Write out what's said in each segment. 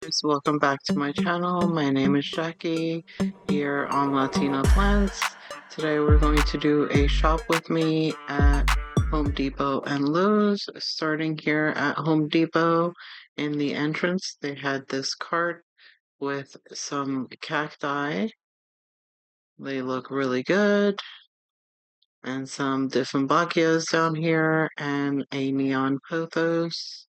guys, welcome back to my channel. My name is Jackie here on latinaplants. Today we're going to do a shop with me at Home Depot and Lowe's. Starting here at Home Depot, in the entrance they had this cart with some cacti. They look really good. And some Diffenbachias down here and a neon pothos.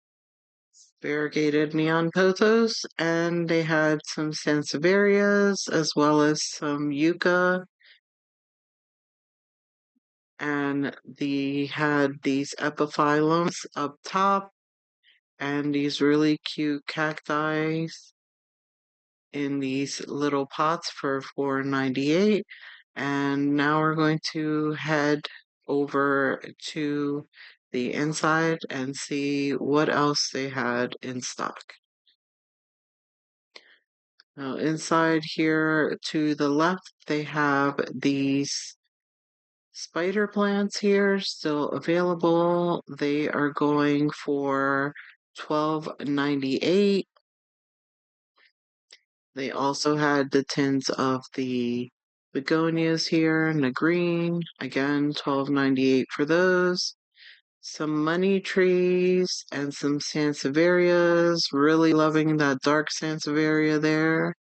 Variegated neon pothos, and they had some sansevierias as well as some yucca, and they had these epiphyllums up top and these really cute cacti in these little pots for $4.98. And now we're going to head over to the inside and see what else they had in stock. Now inside here to the left, they have these spider plants here still available. They are going for $12.98. They also had the tins of the begonias here in the green. Again, $12.98 for those. Some money trees and some sansevierias. Really loving that dark sansevieria there.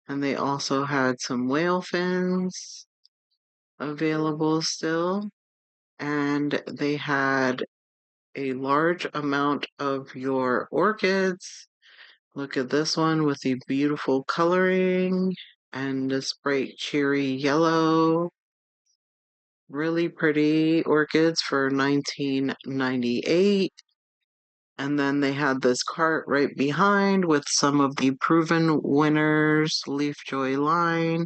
And they also had some whale fins available still. And they had a large amount of your orchids. Look at this one with the beautiful coloring and this bright cherry yellow. Really pretty orchids for $19.98. And then they had this cart right behind with some of the proven winners Leaf Joy line.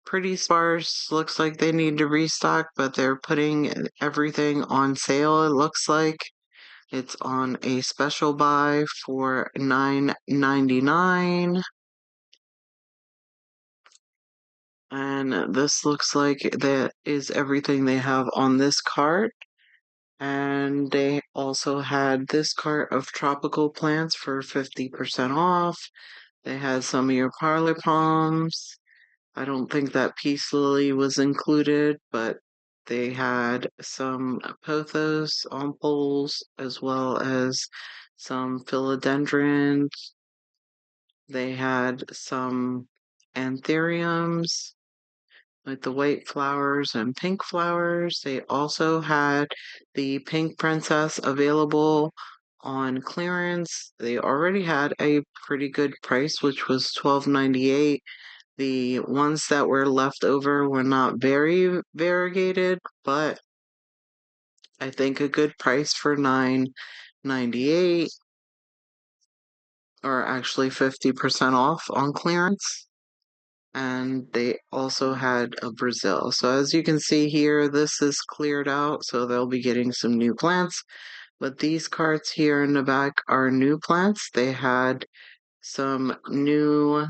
Pretty sparse. Looks like they need to restock, but they're putting everything on sale, it looks like. It's on a special buy for $9.99. And this looks like that is everything they have on this cart. And they also had this cart of tropical plants for 50% off. They had some of your parlor palms. I don't think that peace lily was included, but they had some pothos on poles as well as some philodendrons. They had some anthuriums with the white flowers and pink flowers. They also had the pink princess available on clearance. They already had a pretty good price, which was $12.98. The ones that were left over were not very variegated, but I think a good price for $9.98, or actually 50% off on clearance. And they also had a Brazil. So as you can see here, this is cleared out, so they'll be getting some new plants. But these carts here in the back are new plants. They had some new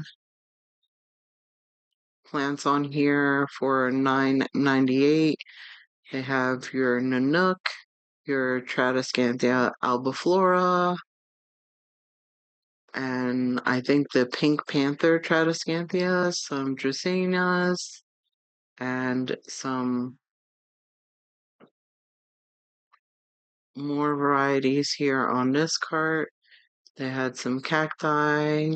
plants on here for $9.98. They have your Nanook, your Tradescantia albiflora, and I think the Pink Panther Tradescantia, some Dracaenas, and some more varieties here on this cart. They had some cacti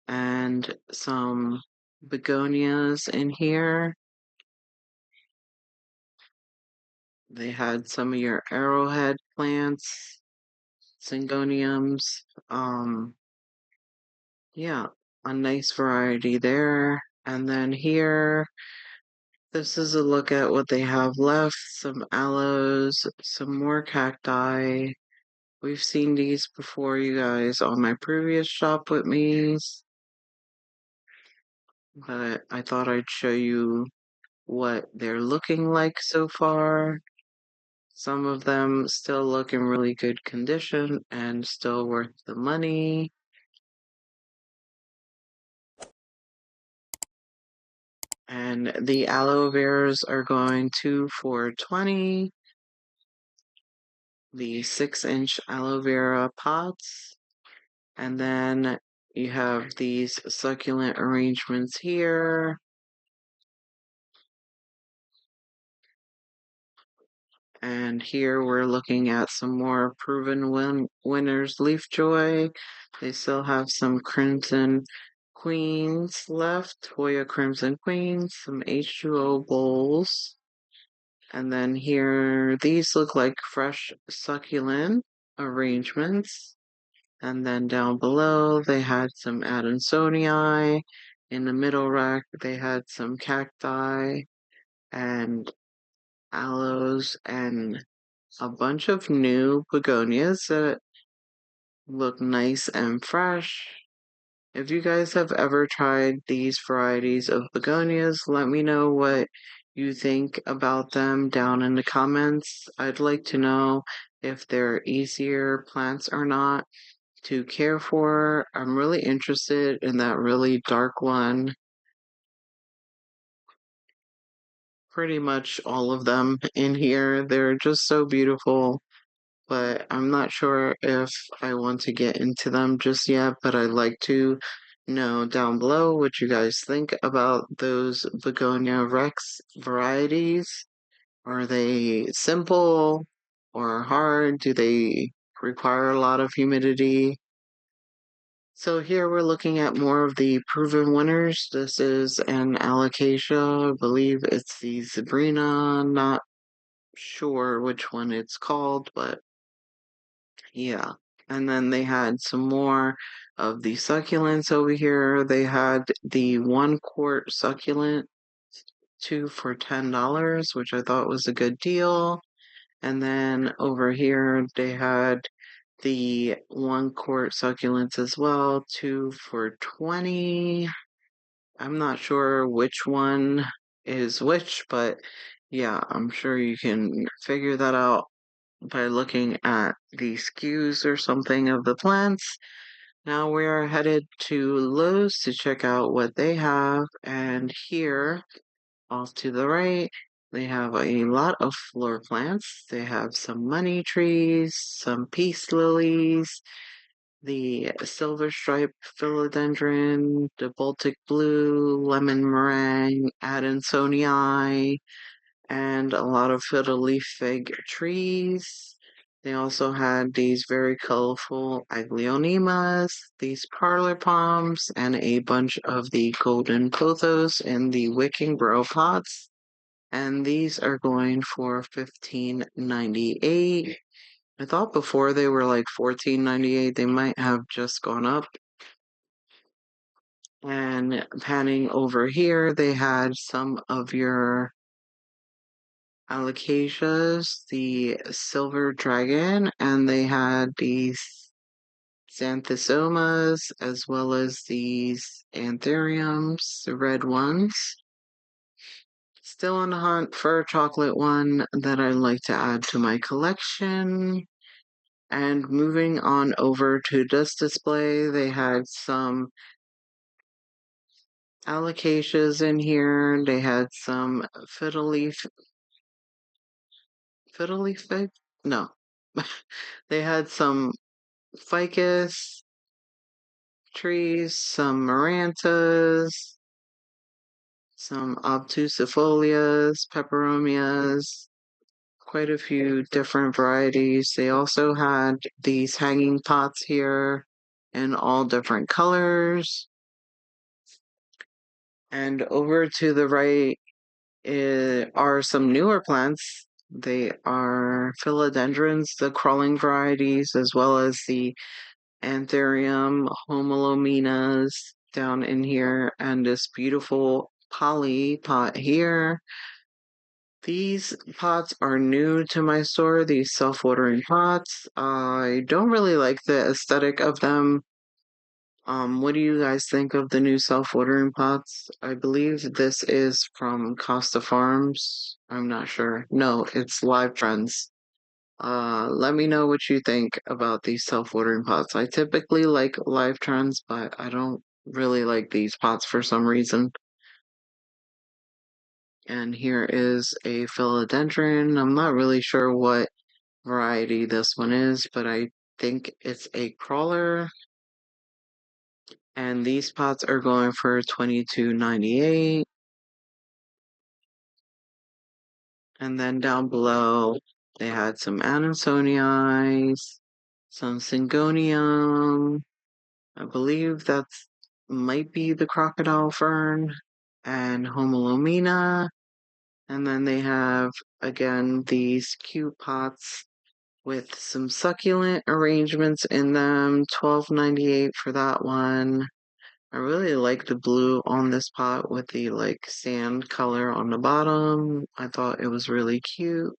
and some begonias in here. They had some of your arrowhead plants, syngoniums. Yeah, a nice variety there. And then here, this is a look at what they have left. Some aloes, some more cacti. We've seen these before, you guys, on my previous shop with me's. But I thought I'd show you what they're looking like so far. Some of them still look in really good condition and still worth the money. And the aloe veras are going to for $20. The 6-inch aloe vera pots. And then You have these succulent arrangements here. And here we're looking at some more proven winners leaf joy. They still have some crimson queens left, Hoya crimson queens, some H2O bowls. And then here, these look like fresh succulent arrangements. And then down below, they had some Adansonii. In the middle rack, they had some cacti and aloes and a bunch of new begonias that look nice and fresh. If you guys have ever tried these varieties of begonias, let me know what you think about them down in the comments. I'd like to know if they're easier plants or not to care for. I'm really interested in that really dark one. Pretty much all of them in here. They're just so beautiful, but I'm not sure if I want to get into them just yet, but I'd like to know down below what you guys think about those Begonia Rex varieties. Are they simple or hard? Do they require a lot of humidity? So here we're looking at more of the proven winners. This is an alocasia. I believe it's the Sabrina. Not sure which one it's called, but yeah. And then they had some more of the succulents over here. They had the 1 quart succulent, two for $10, which I thought was a good deal. And then over here they had the 1 quart succulents as well, two for 20. I'm not sure which one is which, but yeah, I'm sure you can figure that out by looking at the SKUs or something of the plants. Now we are headed to Lowe's to check out what they have, and here, off to the right, they have a lot of floor plants. They have some money trees, some peace lilies, the silver striped philodendron, the Baltic blue, lemon meringue, Adansonii, and a lot of fiddle leaf fig trees. They also had these very colorful aglaonemas, these parlor palms, and a bunch of the golden pothos in the wicking grow pots. And these are going for $15.98. I thought before they were like $14.98. They might have just gone up. And panning over here, they had some of your alocasias, the silver dragon, and they had these xanthosomas as well as these anthuriums, the red ones. Still on the hunt for a chocolate one that I'd like to add to my collection. And moving on over to this display, they had some alocasias in here. They had some fiddle leaf fig? No. They had some ficus trees, some marantas, some obtusifolias, peperomias, quite a few different varieties. They also had these hanging pots here in all different colors. And over to the right are some newer plants. They are philodendrons, the crawling varieties, as well as the Anthurium homolominas down in here, and this beautiful poly pot here. These pots are new to my store, these self-watering pots. I don't really like the aesthetic of them. What do you guys think of the new self-watering pots? I believe this is from Costa Farms. I'm not sure. No, it's Live Trends. Let me know what you think about these self-watering pots. I typically like Live Trends, but I don't really like these pots for some reason. And here is a philodendron. I'm not really sure what variety this one is, but I think it's a crawler. And these pots are going for $22.98. And then down below, they had some Adansonii, some Syngonium. I believe that's might be the crocodile fern, and Homalomina. And then they have, again, these cute pots with some succulent arrangements in them. $12.98 for that one. I really like the blue on this pot with the like sand color on the bottom. I thought it was really cute.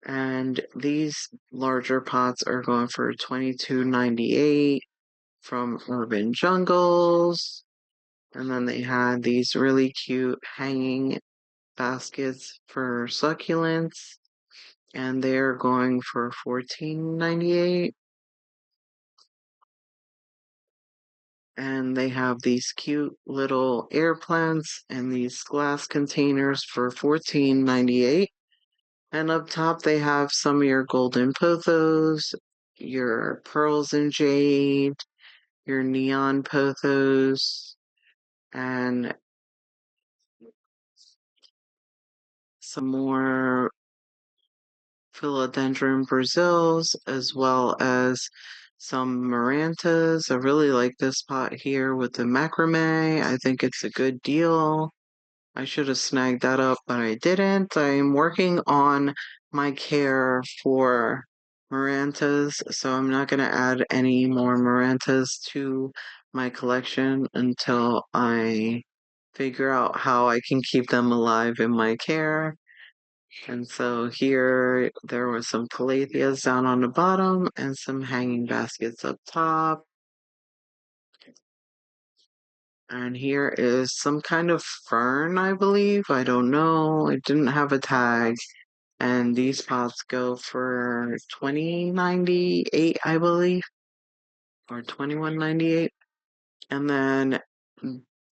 And these larger pots are going for $22.98 from Urban Jungles. And then they had these really cute hanging baskets for succulents, and they're going for $14.98. And they have these cute little air plants in these glass containers for $14.98. And up top, they have some of your golden pothos, your pearls and jade, your neon pothos, and some more philodendron Brazils, as well as some Marantas. I really like this pot here with the macrame. I think it's a good deal. I should have snagged that up, but I didn't. I'm working on my care for Marantas, so I'm not going to add any more Marantas to my collection until I figure out how I can keep them alive in my care. And so here there were some calatheas down on the bottom and some hanging baskets up top. And here is some kind of fern, I believe. I don't know. It didn't have a tag. And these pots go for $20.98, I believe, or $21.98. And then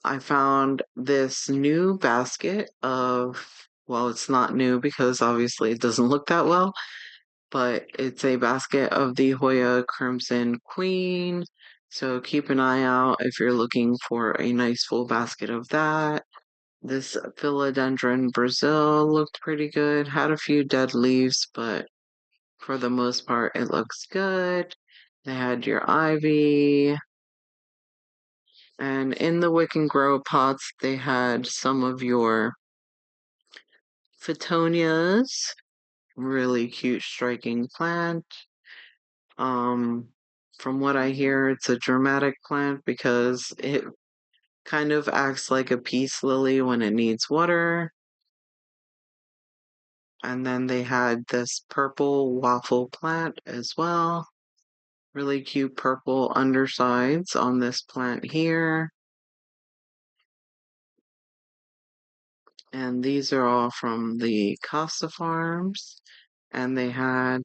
I found this new basket of, well, it's not new because obviously it doesn't look that well, but it's a basket of the Hoya Crimson Queen. So keep an eye out if you're looking for a nice full basket of that. This philodendron Brazil looked pretty good. Had a few dead leaves, but for the most part, it looks good. They had your ivy. And in the Wick and Grow pots, they had some of your Phytonias. Really cute, striking plant. Um, from what I hear, it's a dramatic plant because it kind of acts like a peace lily when it needs water. And then they had this purple waffle plant as well. Really cute purple undersides on this plant here. And these are all from the Costa Farms. And they had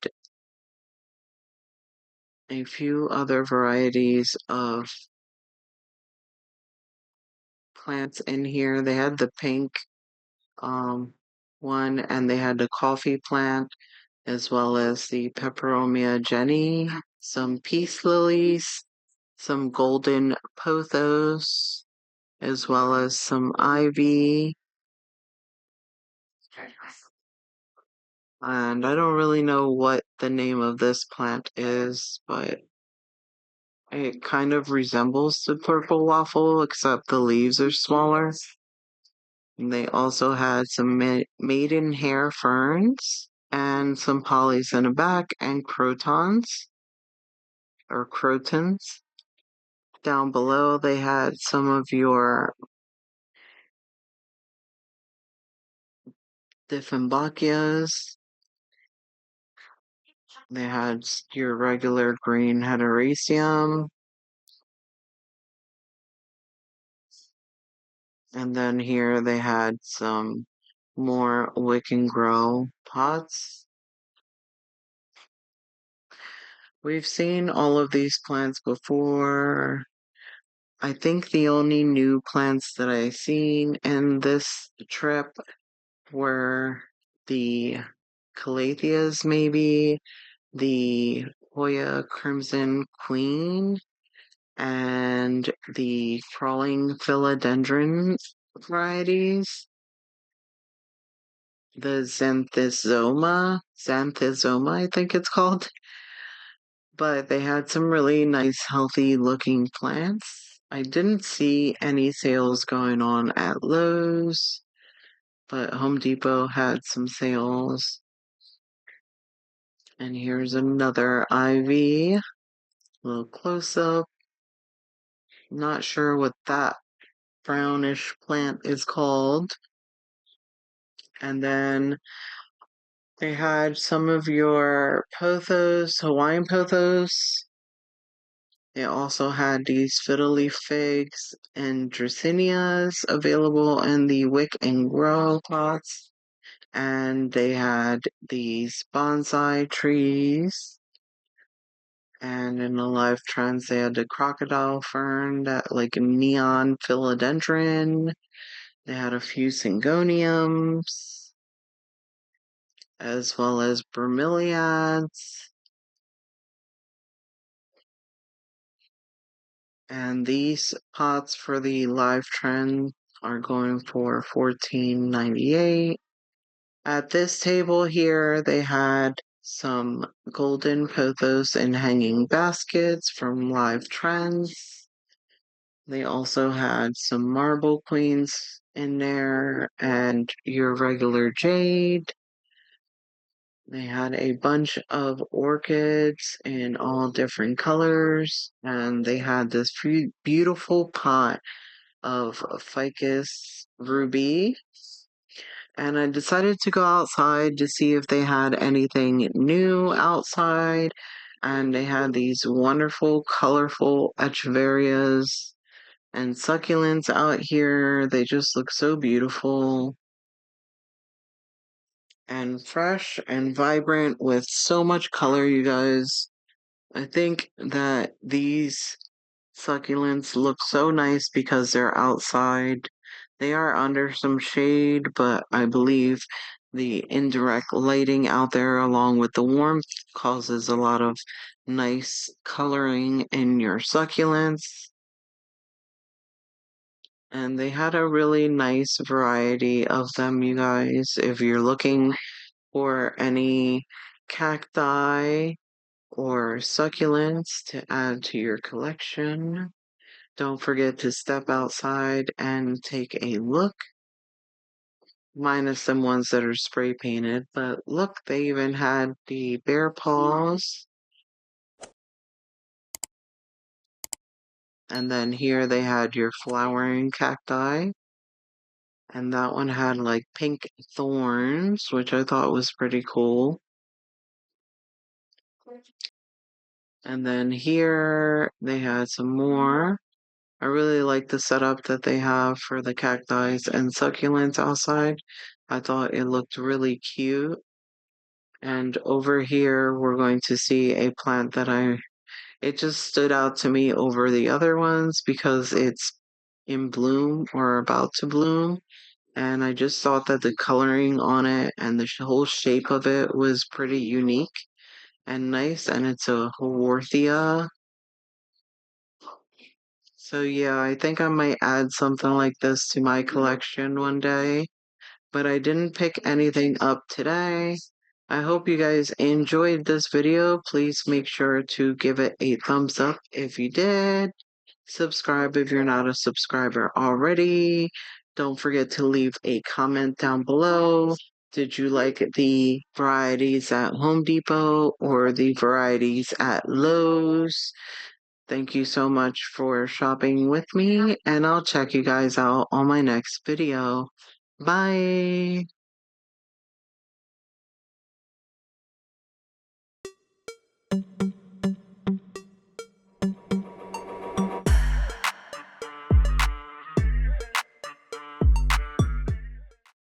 a few other varieties of plants in here. They had the pink um, one, and they had the coffee plant, as well as the Peperomia Jenny, some peace lilies, some golden pothos, as well as some ivy. And I don't really know what the name of this plant is, but it kind of resembles the purple waffle, except the leaves are smaller. And they also had some maiden hair ferns and some polys in the back and crotons or crotons. Down below, they had some of your Dieffenbachias. They had your regular green Hederaceum. And then here they had some more Wick and Grow pots. We've seen all of these plants before. I think the only new plants that I've seen in this trip were the calatheas, maybe, the Hoya Crimson Queen, and the crawling philodendron varieties, the xanthosoma, I think it's called. But they had some really nice, healthy looking plants. I didn't see any sales going on at Lowe's, but Home Depot had some sales. And here's another ivy, a little close up. Not sure what that brownish plant is called. And then they had some of your pothos, Hawaiian pothos. They also had these fiddle leaf figs and dracaenas available in the wick and grow pots. And they had these bonsai trees. And in the live trends, they had the crocodile fern, that like neon philodendron. They had a few syngoniums, as well as bromeliads. And these pots for the live trend are going for $14.98. At this table here, they had some golden pothos in hanging baskets from Live Trends. They also had some marble queens in there and your regular jade. They had a bunch of orchids in all different colors, and they had this beautiful pot of ficus ruby. And I decided to go outside to see if they had anything new outside. And they had these wonderful, colorful echeverias and succulents out here. They just look so beautiful and fresh and vibrant with so much color, you guys. I think that these succulents look so nice because they're outside. They are under some shade, but I believe the indirect lighting out there, along with the warmth, causes a lot of nice coloring in your succulents. And they had a really nice variety of them, you guys. If you're looking for any cacti or succulents to add to your collection, don't forget to step outside and take a look, minus some ones that are spray painted. But look, they even had the bear paws. And then here they had your flowering cacti. And that one had like pink thorns, which I thought was pretty cool. And then here they had some more. I really like the setup that they have for the cacti and succulents outside. I thought it looked really cute. And over here, we're going to see a plant that it just stood out to me over the other ones because it's in bloom or about to bloom. And I just thought that the coloring on it and the whole shape of it was pretty unique and nice. And it's a Haworthia. So yeah, I think I might add something like this to my collection one day, but I didn't pick anything up today. I hope you guys enjoyed this video. Please make sure to give it a thumbs up if you did. Subscribe if you're not a subscriber already. Don't forget to leave a comment down below. Did you like the varieties at Home Depot or the varieties at Lowe's? Thank you so much for shopping with me, and I'll check you guys out on my next video. Bye!